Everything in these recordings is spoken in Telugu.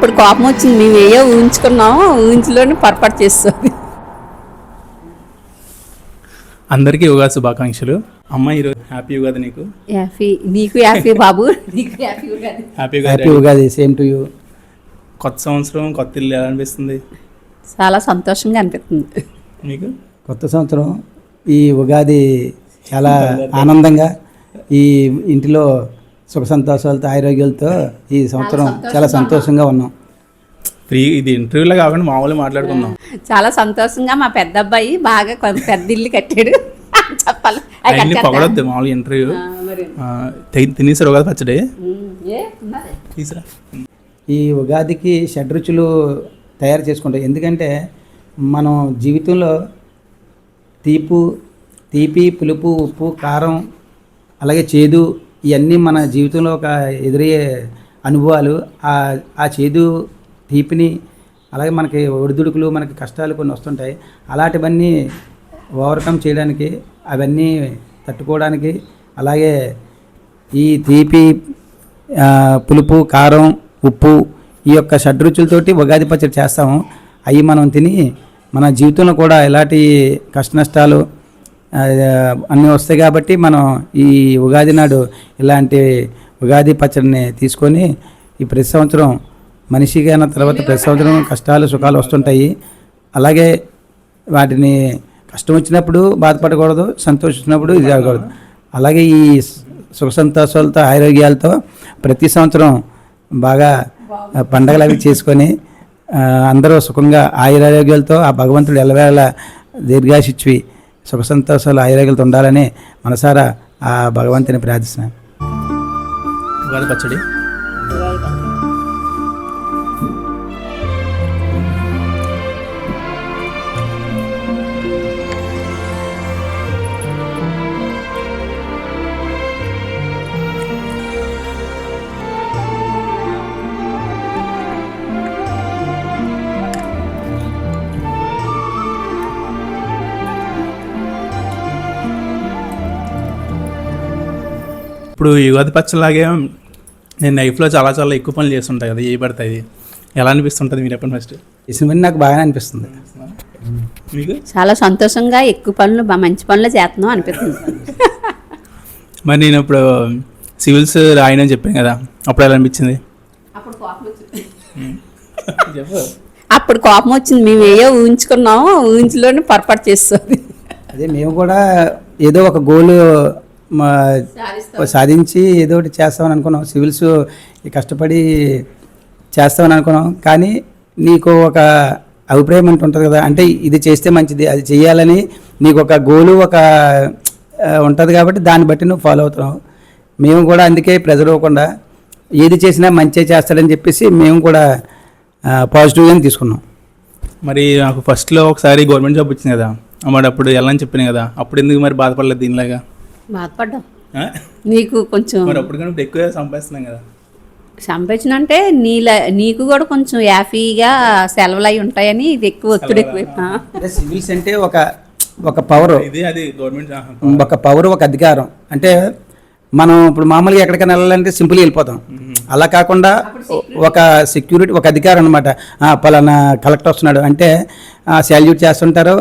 అప్పుడు కోపం వచ్చింది. మేము ఏయో ఊహించుకున్నాము, ఊహించులోనే పొరపాటు చేస్తుంది. అందరికీ ఉగాది శుభాకాంక్షలు. అమ్మ ఈరోజు హ్యాపీ ఉగాది. నీకు నీకు హ్యాపీ బాబు, నీకు happy Ugadi. Happy Ugadi. Same to you. కొత్త సంవత్సరం, కొత్త ఇల్లు ఎలా అనిపిస్తుంది? చాలా సంతోషంగా అనిపిస్తుంది. మీకు కొత్త సంవత్సరం ఈ ఉగాది చాలా ఆనందంగా, ఈ ఇంటిలో సుఖ సంతోషాలతో ఆరోగ్యాలతో ఈ సంవత్సరం చాలా సంతోషంగా ఉన్నాం. ఇది ఇంటర్వ్యూలో కాకుండా మామూలుగా మాట్లాడుకుందాం. చాలా సంతోషంగా మా పెద్ద అబ్బాయి బాగా పెద్ద ఇల్లు కట్టాడు. చెప్పాలి అవన్నీ పొగడొద్దు. మామూలుగా ఇంటర్వ్యూ తినేసారు ఉగాది పచ్చడి తీసురా. ఈ ఉగాదికి షడ్రుచులు తయారు చేసుకుంటాం. ఎందుకంటే మనం జీవితంలో తీపి, పులుపు, ఉప్పు, కారం, అలాగే చేదు, ఇవన్నీ మన జీవితంలో ఒక ఎదురయ్యే అనుభవాలు. ఆ చేదు, తీపిని, అలాగే మనకి ఒడిదుడుకులు, మనకి కష్టాలు కొన్ని వస్తుంటాయి. అలాంటివన్నీ ఓవర్కమ్ చేయడానికి, అవన్నీ తట్టుకోవడానికి, అలాగే ఈ తీపి, పులుపు, కారం, ఉప్పు, ఈ యొక్క షడ్రుచులతోటి ఉగాది పచ్చడి చేస్తాము. అవి మనం తిని మన జీవితంలో కూడా ఎలాంటి కష్ట నష్టాలు అన్నీ వస్తాయి. కాబట్టి మనం ఈ ఉగాది నాడు ఇలాంటి ఉగాది పచ్చడిని తీసుకొని ఈ ప్రతి సంవత్సరం మనిషిగా అయిన తర్వాత ప్రతి సంవత్సరం కష్టాలు సుఖాలు వస్తుంటాయి. అలాగే వాటిని కష్టం వచ్చినప్పుడు బాధపడకూడదు, సంతోషించినప్పుడు ఇది జరగకూడదు. అలాగే ఈ సుఖ సంతోషాలతో ఆరోగ్యాలతో ప్రతి సంవత్సరం బాగా పండగలు అవి చేసుకొని అందరూ సుఖంగా ఆయురారోగ్యాలతో ఆ భగవంతుడు ఎల్లవేళ దీర్ఘాశిచ్చి సుఖ సంతోషాలు ఆయురారోగ్యాలతో ఉండాలని మనసారా ఆ భగవంతుని ప్రార్థిస్తున్నాను. ఉగాది పచ్చడి ఇప్పుడు యుగాది పచ్చలాగే నేను లైఫ్లో చాలా చాలా ఎక్కువ పనులు చేస్తుంటాయి కదా, ఏ పడతాయి, ఎలా అనిపిస్తుంటుంది? మీరు చెప్పండి ఫస్ట్. చేసినవన్నీ నాకు బాగానే అనిపిస్తుంది. మీకు చాలా సంతోషంగా ఎక్కువ పనులు మంచి పనులు చేస్తున్నాం అనిపిస్తుంది. మరి నేను ఇప్పుడు సివిల్స్ రాయనని చెప్పాను కదా, అప్పుడు ఎలా అనిపించింది? అప్పుడు కోపం వచ్చింది. మేము ఏయో ఊహించుకున్నాము, ఊహించులోనే పొరపాటు చేస్తుంది. అదే మేము కూడా ఏదో ఒక గోల్ సాధించి ఏదో ఒకటి చేస్తామని అనుకున్నాం. సివిల్స్ కష్టపడి చేస్తామని అనుకున్నాం. కానీ నీకు ఒక అభిప్రాయం అంటూ ఉంటుంది కదా, అంటే ఇది చేస్తే మంచిది, అది చేయాలని నీకు ఒక గోలు ఒక ఉంటుంది. కాబట్టి దాన్ని బట్టి నువ్వు ఫాలో అవుతున్నావు. మేము కూడా అందుకే ప్రెజర్ అవ్వకుండా ఏది చేసినా మంచిగా చేస్తాడని చెప్పేసి మేము కూడా పాజిటివ్గానే తీసుకున్నాం. మరి నాకు ఫస్ట్లో ఒకసారి గవర్నమెంట్ జాబ్ వచ్చింది కదా, మరి అప్పుడు వెళ్ళని చెప్పాను కదా, అప్పుడు ఎందుకు మరి బాధపడలేదు దీనిలాగా? బాధపడ్డాం. నీకు కొంచెం మరి అప్పుడు కానీ ఎక్కువ సంపాదిస్తున్నాం కదా. సంపాదించిన అంటే నీకు కూడా కొంచెం హ్యాపీగా సెలవులు అయి ఉంటాయని ఇది ఎక్కువ ఒత్తిడి ఎక్కువ. సివిల్స్ అంటే ఒక పవర్, ఇది అది గవర్నమెంట్ ఒక పవర్, ఒక అధికారం. అంటే మనం ఇప్పుడు మామూలుగా ఎక్కడికైనా వెళ్ళాలంటే సింపుల్గా వెళ్ళిపోతాం. అలా కాకుండా ఒక సెక్యూరిటీ, ఒక అధికారం అనమాట. పలానా కలెక్టర్ వస్తున్నాడు అంటే శాల్యూట్ చేస్తుంటారు,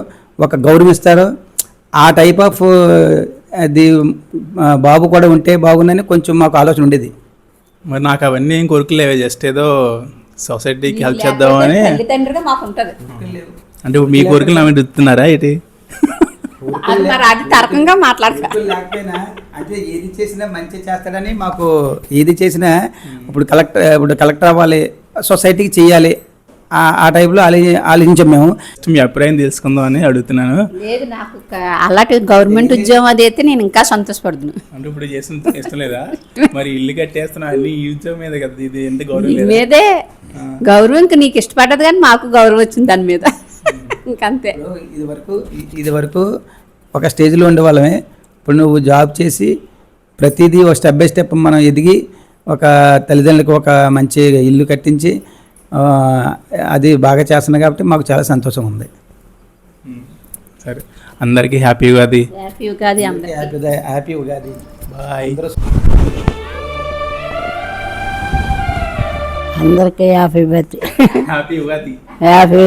ఒక గౌరవిస్తారు. ఆ టైప్ ఆఫ్ అది బాబు కూడా ఉంటే బాగుందని కొంచెం మాకు ఆలోచన ఉండేది. మరి నాకు అవన్నీ ఏం కోరికలేవే, జస్ట్ ఏదో సొసైటీకి హెల్ప్ చేద్దామని. అంటే మీ కోరికలు నా మీద రుతున్నారా ఏంటి? అది తరకంగా లేకపోయినా అంటే ఏది చేసినా మంచి చేస్తాడని మాకు, ఏది చేసినా ఇప్పుడు కలెక్టర్ అవ్వాలి, సొసైటీకి చెయ్యాలి, ఆ టైప్లో ఆలోచించాం మేము. మీ అభిప్రాయం తెలుసుకుందాం అని అడుగుతున్నాను. లేదు, నాకు అలాంటి గవర్నమెంట్ ఉద్యోగం అది అయితే నేను ఇంకా సంతోషపడుతున్నాను. అంటే ఇప్పుడు చేసిన ఇష్టం లేదా? మరి ఇల్లు కట్టేస్తున్నా అన్ని ఈ ఉద్యోగం మీద కదా, ఇది ఎంత గౌరవం మీదే గౌరవం. ఇంకా నీకు ఇష్టపడ్డది కానీ మాకు గౌరవం వచ్చింది దాని మీద. ఇంకంతే. ఇది వరకు ఒక స్టేజ్లో ఉండేవాళ్ళమే. ఇప్పుడు నువ్వు జాబ్ చేసి ప్రతిదీ ఒక స్టెప్ బై స్టెప్ మనం ఎదిగి ఒక తల్లిదండ్రులకు ఒక మంచి ఇల్లు కట్టించి అది బాగా చేస్తున్నాయి కాబట్టి మాకు చాలా సంతోషం ఉంది. సరే, అందరికీ happy Ugadi. Happy Ugadi. Bye. అందరికీ happy birthday happy Ugadi. Happy